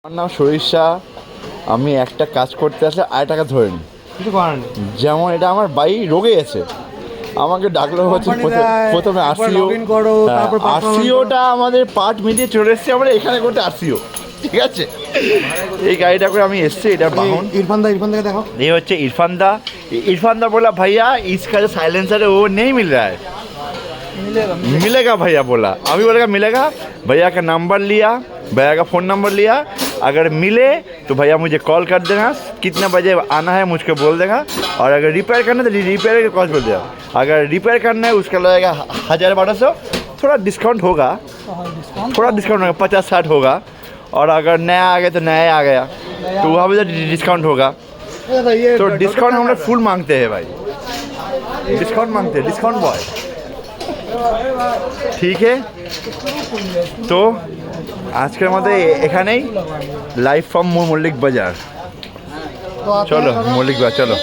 আমার নাম সরিষা। আমি একটা কাজ করতে আসলে আড়াই টাকা ধরে নিই। কিছু করার নেই। যেমন এটা আমার বাড়ি রোগে আছে, আমাকে ডাকলো হচ্ছে প্রথমে আরসিও। আরসিওটা আমাদের পার্ট মিটিয়ে চলে এসেছি আমরা এখানে করতে আরসিও, ঠিক আছে। এই গাড়িটা করে আমি এসছি, এটা বাহন। इरफान दा देखो। ये হচ্ছে इरफान दा बोला भैया इसका जो साइलेंसर है वो नहीं मिल रहा है। मिलेगा भैया बोला, अभी बोलेगा मिलेगा। भैया का नंबर लिया, भैया का फ़ोन नंबर लिया, अगर मिले तो भैया मुझे कॉल कर देना, कितने बजे आना है मुझको बोल देगा। और अगर रिपेयर करना है तो रिपेयर का कॉस्ट बोल देगा। अगर रिपेयर करना है उसका लगेगा 1000-1200, थोड़ा डिस्काउंट होगा, थोड़ा डिस्काउंट होगा, 50-60 होगा। और अगर नया आ गया तो नया आ गया तो वहाँ पर डिस्काउंट होगा। तो डिस्काउंट हम लोग फुल मांगते हैं भाई, डिस्काउंट मांगते हैं, डिस्काउंट बॉय, ठीक है। তো আজকের মধ্যে এখানেই লাইভ ফ্রম মল্লিক বাজার। চলো মল্লিক বাজার চলো।